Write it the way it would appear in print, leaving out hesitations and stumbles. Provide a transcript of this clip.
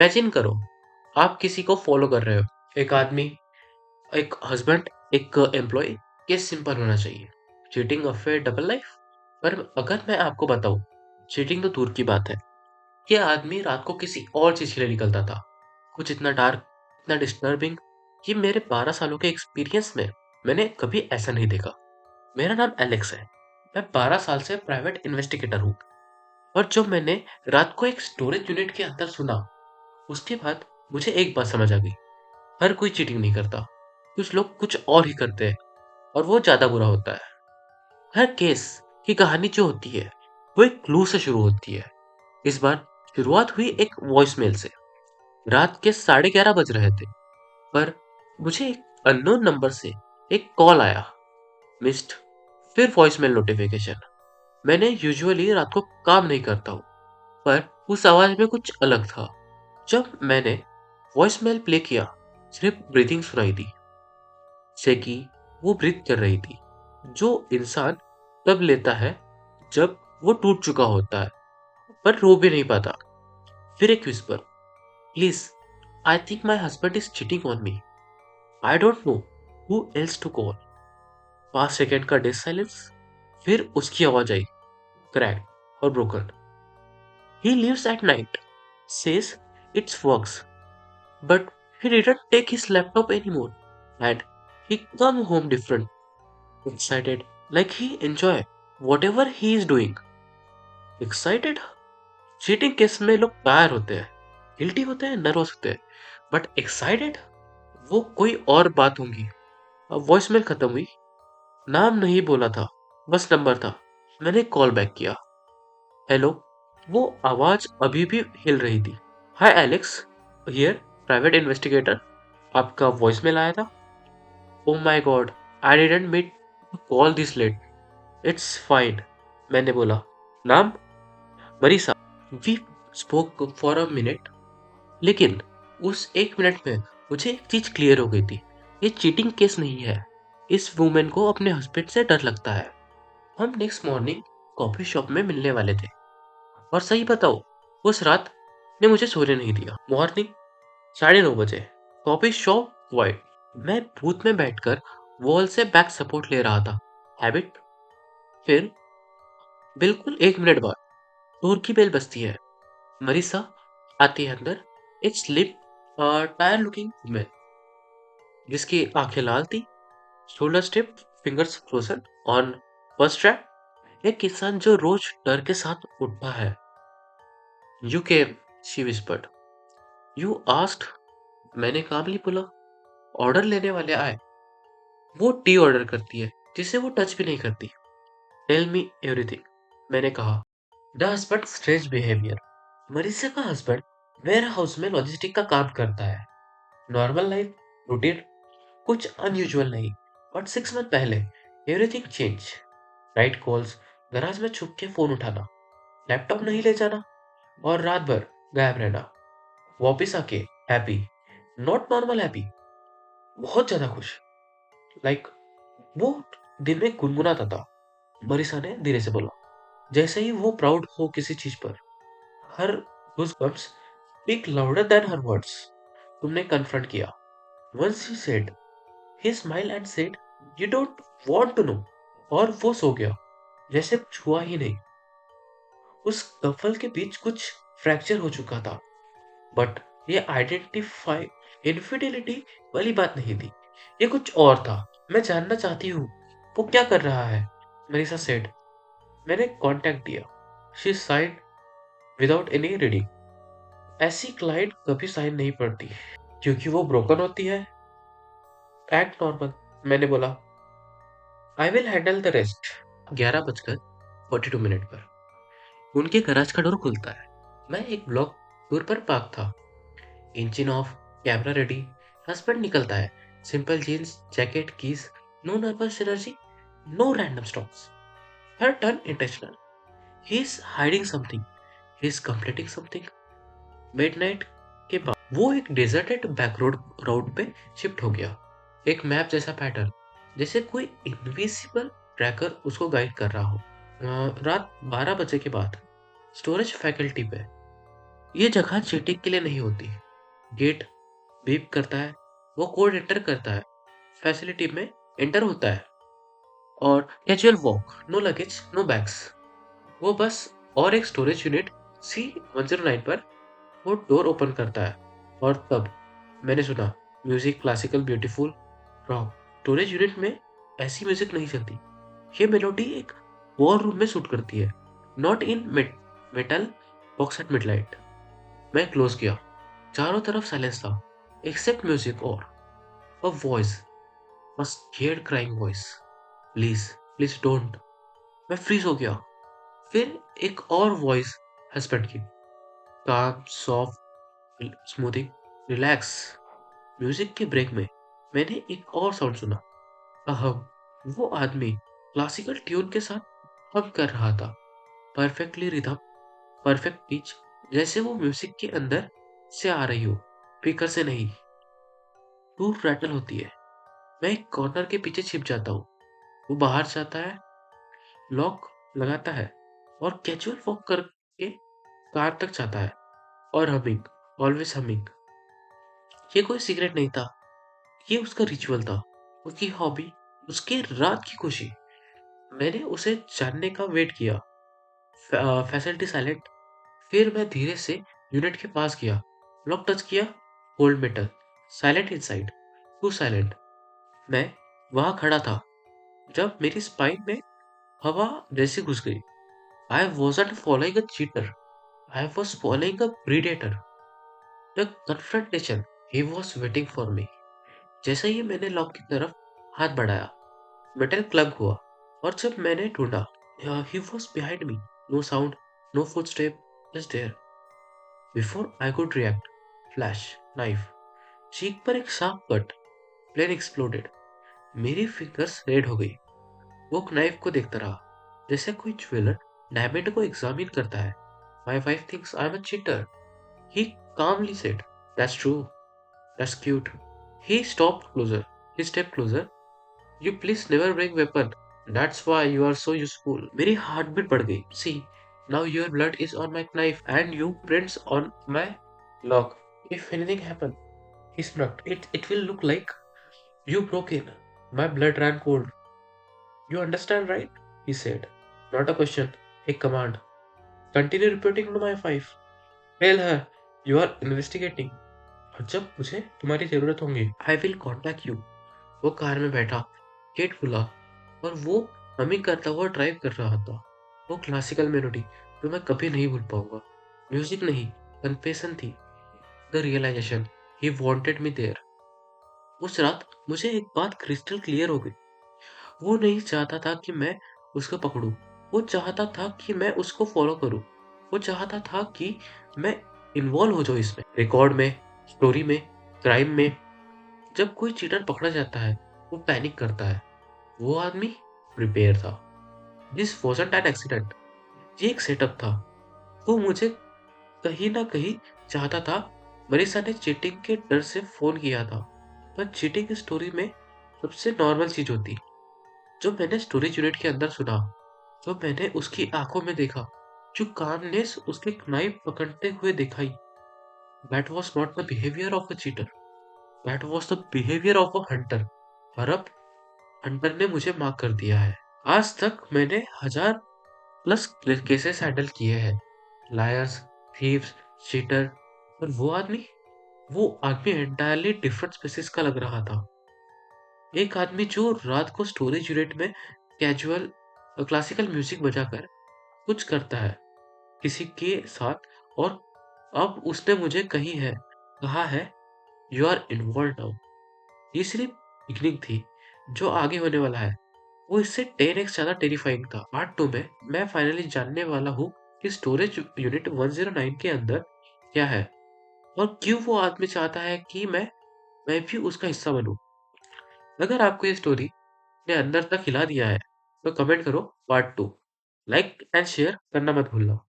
Imagine करो, आप किसी को फॉलो कर रहे हो। एक आदमी, एक हस्बैंड, एक एम्प्लॉय। केस सिंपल होना चाहिए। Cheating, affair, double life. पर अगर मैं आपको बताऊं, चीटिंग तो दूर की बात है। ये आदमी रात को किसी और चीज के लिए निकलता था। कुछ इतना डार्क, इतना डिस्टर्बिंग कि मेरे 12 सालों के एक्सपीरियंस में मैंने कभी ऐसा नहीं देखा। मेरा नाम एलेक्स है। मैं 12 साल से प्राइवेट इन्वेस्टिगेटर हूँ। और जब मैंने रात को एक स्टोरेज यूनिट के अंदर सुना, उसके बाद मुझे एक बात समझ आ गई। हर कोई चीटिंग नहीं करता। कुछ लोग कुछ और ही करते हैं, और वो ज्यादा बुरा होता है। हर केस की कहानी जो होती है, वो एक क्लू से शुरू होती है। इस बार शुरुआत हुई एक वॉइसमेल से। रात के 11:30 बज रहे थे, पर मुझे एक अननोन नंबर से एक कॉल आया। मिस्ड, फिर वॉइसमेल नोटिफिकेशन। मैंने यूजुअली रात को काम नहीं करता हूँ, पर उस आवाज में कुछ अलग था। जब मैंने वॉइसमेल प्ले किया, सिर्फ ब्रीथिंग सुनाई दी। से कि वो ब्रीथ कर रही थी, जो इंसान तब लेता है जब वो टूट चुका होता है, पर रो भी नहीं पाता। फिर एक whisper, please, I think my husband is cheating on me. I don't know who else to call. 5 second का डेथ साइलेंस। फिर उसकी आवाज आई, क्रैक और broken. He leaves at night, says it's works, but he didn't take his laptop anymore, and he come home different, excited, like he enjoy whatever he is doing. Excited? Cheating case में लोग tyre होते हैं, guilty होते हैं, nervous होते हैं, but excited वो कोई और बात होंगी। अब वॉइसमेल खत्म हुई। नाम नहीं बोला था, बस नंबर था। मैंने कॉल बैक किया। हेलो। वो आवाज अभी भी हिल रही थी। Hi Alex, here, private investigator. आपका वॉइसमेल आया था। Oh my god, I didn't mean to call this late. It's fine, मैंने बोला। नाम? Marisa. We spoke for a minute, लेकिन उस 1 मिनट में मुझे एक चीज क्लियर हो गई थी। ये चीटिंग केस नहीं है। इस वुमेन को अपने हस्बैंड से डर लगता है। हम नेक्स्ट मॉर्निंग कॉफी शॉप में मिलने वाले थे। और सही बताओ, उस रात ने मुझे सोने नहीं दिया। मॉर्निंग 9:30 बजे, कॉफी शॉप वाइट। मैं बूथ में बैठकर वॉल से बैक सपोर्ट ले रहा था। हैबिट। फिर बिल्कुल 1 मिनट बाद डोर की बेल बजती है। मरीसा आती है अंदर। एक स्लिप टायर लुकिंग वुमेन, जिसकी आंखें लाल थी, shoulder stiff, fingers frozen on first trap. एक किसान जो रोज डर के साथ उठता है। You came, she whispered. You asked, मैंने कामली बोला। ऑर्डर लेने वाले आए। वो टी ऑर्डर करती है, जिसे वो टच भी नहीं करती। टेल मी एवरीथिंग, मैंने कहा। The husband strange behaviour. Marisa का हस्बैंड वेयर हाउस में लॉजिस्टिक का काम करता है। नॉर्मल लाइफ, रूटीन, कुछ अनयूजुअल नहीं। बट 6 मंथ पहले everything change. Night calls, garage में छुप के फोन उठाना, लैपटॉप नहीं ले जाना, और रात भर गायब रहना। वापिस आके हैप्पी, नॉट नॉर्मल हैप्पी, बहुत ज्यादा खुश। लाइक वो दिन में गुनगुनाता था। मरीसा ने धीरे से बोला, जैसे ही वो प्राउड हो किसी चीज पर। हर goosebumps speak louder than her words. तुमने कन्फ्रंट किया। Once he said, he smiled and said, you don't want to know. और वो सो गया, जैसे कुछ हुआ ही नहीं। उस कपल के बीच कुछ फ्रैक्चर हो चुका था, बट ये आइडेंटिफाई इनफिडेलिटी वाली बात नहीं थी। ये कुछ और था। मैं जानना चाहती हूँ, वो क्या कर रहा है? Marisa said. मैंने कांटेक्ट दिया। She side without any reading. ऐसी क्लाइंट कभी साइन नहीं पड़ती, क्योंकि वो ब्रोकन होती है। एक्ट नॉर्मल, मैंने बोला। I will handle the rest. 11:42 पर उनके गैराज का डोर खुलता है। मैं एक ब्लॉक दूर पर पार्क था। Engine off, camera ready. Husband निकलता है। Simple jeans, jacket, keys. No nervous energy, no random stops. हर turn intentional. He is hiding something, he is completing something. Midnight के बाद वो एक डेजर्टेड बैक रोड पे शिफ्ट हो गया। एक मैप जैसा पैटर्न, जैसे कोई इनविजिबल ट्रैकर उसको गाइड कर रहा हो। रात 12 बजे के बाद स्टोरेज फैकल्टी पे ये जगह चीटिंग के लिए नहीं होती। गेट बीप करता है, वो कोड एंटर करता है, फैसिलिटी में एंटर होता है और casual walk, no luggage, no bags. वो बस और एक स्टोरेज यूनिट C109 पर वो डोर ओपन करता है और तब मैंने सुना music classical beautiful rock. Storage unit में ऐसी म्यूजिक नहीं चलती। ये मेलोडी एक वॉर रूम में शूट करती है, not in metal box at midnight. मैं क्लोज किया। चारों तरफ साइलेंस था, एक्सेप्ट म्यूजिक और a voice, a scared crying voice, please please don't. मैं फ्रीज हो गया। फिर एक और वॉइस, हस्बैंड की, काम सॉफ्ट स्मूथिंग, रिलैक्स। म्यूजिक के ब्रेक में मैंने एक और साउंड सुना, अहम। वो आदमी क्लासिकल ट्यून के साथ हम कर रहा था, परफेक्टली रिदम, परफेक्ट पिच, जैसे वो म्यूजिक के अंदर से आ रही हो, स्पीकर से नहीं। टूट रैटल होती है। मैं एक कॉर्नर के पीछे छिप जाता हूँ। वो बाहर जाता है, लॉक लगाता है और कैजुअल वॉक करके कार तक जाता है और हमिंग, ऑलवेज हमिंग। ये कोई सीक्रेट नहीं था, ये उसका रिचुअल था, उसकी हॉबी, उसके रात की खुशी। मैंने उसे जानने का वेट किया। Facility silent. फिर मैं धीरे से यूनिट के पास गया, लॉक टच किया, cold metal, silent inside, too silent. मैं वहां खड़ा था जब मेरी स्पाइन में हवा जैसी घुस गई। आई wasn't following a cheater, I was following a predator. The confrontation, he was waiting for me. जैसे ही मैंने लॉक की तरफ हाथ बढ़ाया, मेटल क्लग हुआ और जब मैंने ढूंढा, he was behind me. No sound, no footstep, just there. Before I could react, flash, knife, cheek पर एक शार्प कट, प्लेन एक्सप्लोडेड। मेरी फिंगर्स रेड हो गई। वो नाइफ को देखता रहा, जैसे कोई ज्वेलर डायमंड को एग्जामिन करता है। My wife thinks I am a cheater, he calmly said. That's true. That's cute. He stopped closer. He stepped closer. You please never bring weapon. That's why you are so useful. मेरी heartbeat बढ़ गई. See, now your blood is on my knife and you prints on my lock. If anything happen, he smirked. It will look like you broke in. My blood ran cold. You understand, right? He said. Not a question, a command. Continue reporting to my wife. Tell her you are investigating. और जब मुझे तुम्हारी जरूरत होगी, I will contact you. वो car में बैठा, gate खुला और वो हमिंग करता हुआ ड्राइव कर रहा था। वो क्लासिकल मेलोडी जो मैं कभी नहीं भूल पाऊंगा। म्यूजिक नहीं, कन्फेशन थी। The realisation, he wanted me there. उस रात मुझे एक बात क्रिस्टल क्लियर हो गई। वो नहीं चाहता था कि मैं उसको पकड़ूं, वो चाहता था कि मैं उसको फॉलो करूं। वो चाहता था कि मैं इन्वॉल्व हो जाऊं इसमें, रिकॉर्ड में, स्टोरी में, क्राइम में। जब कोई चीटर पकड़ा जाता है, वो पैनिक करता है। वो आदमी प्रिपेयर था। दिस वॉजंट एन एक्सीडेंट, ये एक सेटअप था। वो मुझे कहीं ना कहीं चाहता था। मनीषा ने चीटिंग के डर से फोन किया था, पर चीटिंग स्टोरी में सबसे नॉर्मल चीज होती। जो मैंने स्टोरेज यूनिट के अंदर सुना, जो मैंने उसकी आंखों में देखा, जो कामनेस उसके नाइफ पकड़ते हुए दिखाई, that was not the behaviour of a cheater, that was the behaviour of a Hunter. और अब हंटर ने मुझे मार्क कर दिया है। आज तक मैंने 1000+ केसेस हैंडल किए हैं, लायर्स, थीव्स, चीटर। पर वो आदमी एंटायरली डिफरेंट स्पीसीज का लग रहा था। एक आदमी जो रात को स्टोरेज यूनिट में कैजुअल क्लासिकल म्यूजिक बजाकर कुछ करता है किसी के साथ, और अब उसने मुझे कहा है, यू आर इन्वॉल्व नाउ। ये सिर्फ बिगनिंग थी। जो आगे होने वाला है वो इससे 10x ज्यादा टेरिफाइंग था। पार्ट 2 में मैं फाइनली जानने वाला हूँ कि स्टोरेज यूनिट 109 के अंदर क्या है और क्यों वो आदमी चाहता है कि मैं भी उसका हिस्सा बनूं। अगर आपको ये स्टोरी ने अंदर तक हिला दिया है तो कमेंट करो पार्ट 2। लाइक एंड शेयर करना मत भूलना।